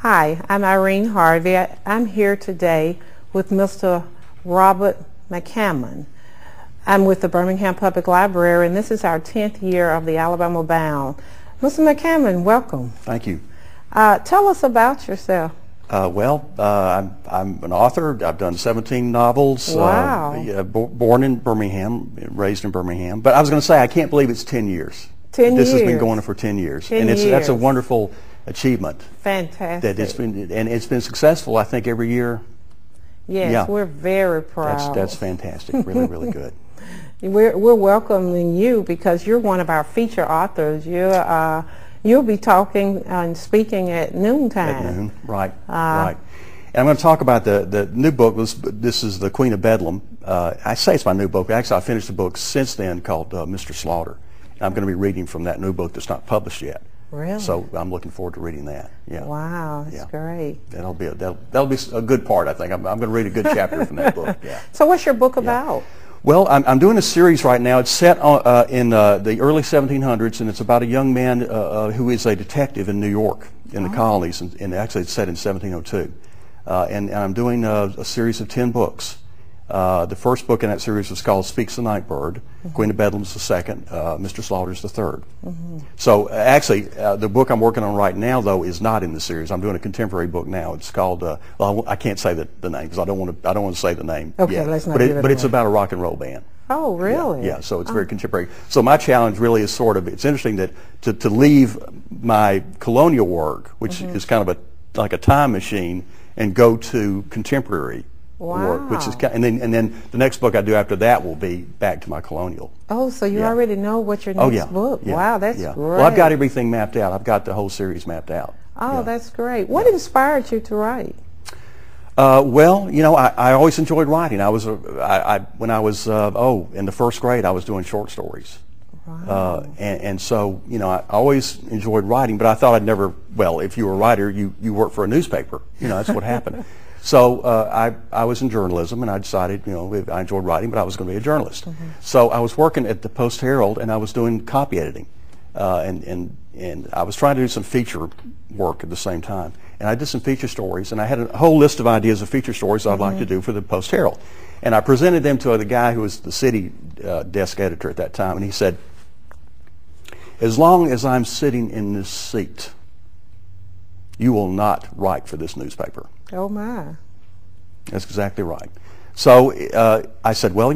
Hi, I'm Irene Harve. I'm here today with Mr. Robert McCammon. I'm with the Birmingham Public Library, and this is our 10th year of the Alabama Bound. Mr. McCammon, welcome. Thank you. Tell us about yourself. I'm an author. I've done 17 novels. Wow. Born in Birmingham, raised in Birmingham. But I was going to say, I can't believe it's 10 years. 10 years. This has been going on for 10 years. 10 and years. That's a wonderful achievement. Fantastic. It's been successful, I think, every year. Yes, yeah. We're very proud. That's fantastic. Really, really good. We're welcoming you because you're one of our feature authors. You'll be talking and speaking at noontime. At noon, right, right. And I'm going to talk about the new book. This is The Queen of Bedlam. I say it's my new book. Actually, I finished a book since then called Mr. Slaughter. And I'm going to be reading from that new book that's not published yet. Really? So I'm looking forward to reading that. Yeah. Wow, that's great. That'll be a good part, I think. I'm going to read a good chapter from that book. Yeah. So what's your book about? Well, I'm doing a series right now. It's set in the early 1700s, and it's about a young man who is a detective in New York, in the colonies, and actually it's set in 1702. And I'm doing a series of 10 books. The first book in that series was called Speaks the Night Bird. Queen of Bedlam's the second. Mr. Slaughter's the third. So actually, the book I'm working on right now, though, is not in the series. I'm doing a contemporary book now. It's called. Well, I can't say the name because I don't want to say the name. Okay, yet. Let's not give it But it's about a rock and roll band. Oh, really? Yeah. So it's very contemporary. So my challenge really is it's interesting that to leave my colonial work, which is kind of like a time machine, and go to contemporary. Wow. Work, which is and then the next book I do after that will be back to my colonial. Oh, so you already know what your next book? Yeah. Wow, that's great. Well, I've got everything mapped out. I've got the whole series mapped out. Oh, that's great. What inspired you to write? Well, I always enjoyed writing. When I was in the first grade, I was doing short stories. Wow. And so, I always enjoyed writing, but I thought I'd never, well, if you were a writer, you work for a newspaper. That's what happened. So I was in journalism, and I decided, I enjoyed writing, but I was going to be a journalist. So I was working at the Post-Herald, and I was doing copy editing, and I was trying to do some feature work at the same time. And I did some feature stories, and I had a whole list of ideas of feature stories I'd like to do for the Post-Herald. And I presented them to the guy who was the city desk editor at that time, and he said, "As long as I'm sitting in this seat, you will not write for this newspaper." Oh, my. That's exactly right. So I said, well,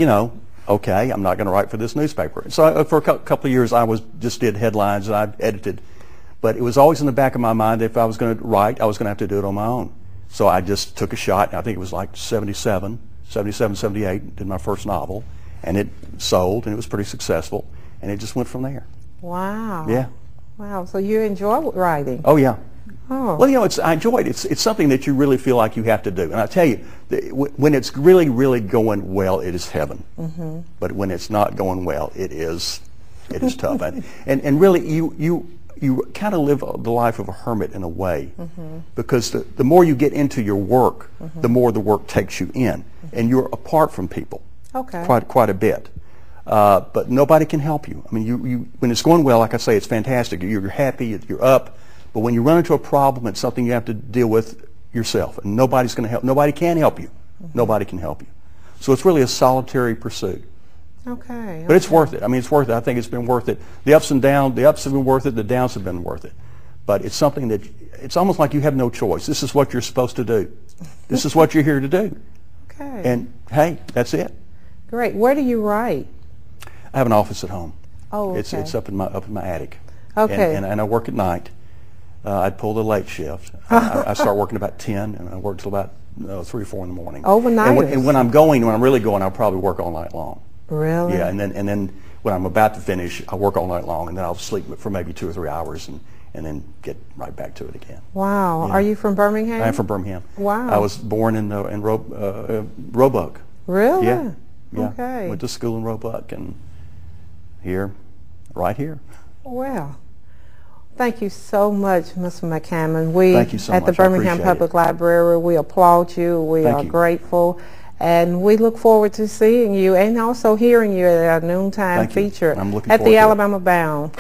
okay, I'm not going to write for this newspaper. So for a couple of years, I just did headlines, and I edited. But it was always in the back of my mind that if I was going to write, I was going to have to do it on my own. So I just took a shot. I think it was like 77, 78, did my first novel. And it sold, and it was pretty successful. And it just went from there. Wow. Yeah. Wow. So you enjoy writing? Oh, yeah. Oh. Well, I enjoy it. It's something that you really feel like you have to do. And I tell you, when it's really, really going well, it is heaven. But when it's not going well, it is tough. And really, you kind of live the life of a hermit in a way, because the more you get into your work, the more the work takes you in, and you're apart from people. Okay. Quite a bit. But nobody can help you. I mean, when it's going well, like I say, it's fantastic. You're happy, you're up. But when you run into a problem, it's something you have to deal with yourself, and nobody's going to help. Nobody can help you. Nobody can help you. So it's really a solitary pursuit. Okay. But it's worth it. I mean, it's worth it. I think it's been worth it. The ups have been worth it. The downs have been worth it. But it's something that it's almost like you have no choice. This is what you're supposed to do. This is what you're here to do. Okay. And hey, that's it. Great. Where do you write? I have an office at home. Oh, okay. It's up in my attic. Okay. And I work at night. I'd pull the late shift. I start working about 10, and I work till about 3 or 4 in the morning. Overnight. And when I'm really going, I'll probably work all night long. Really? Yeah, and then when I'm about to finish, I'll work all night long, and then I'll sleep for maybe 2 or 3 hours, and then get right back to it again. Wow. Yeah. Are you from Birmingham? I'm from Birmingham. Wow. I was born in Roebuck. Really? Yeah. Okay. Went to school in Roebuck, and right here. Well, thank you so much, Mr. McCammon. Thank you so at the much. Birmingham Public Library, we applaud you. We are grateful. And we look forward to seeing you and also hearing you at our noontime feature I'm looking at forward the to it. Alabama Bound.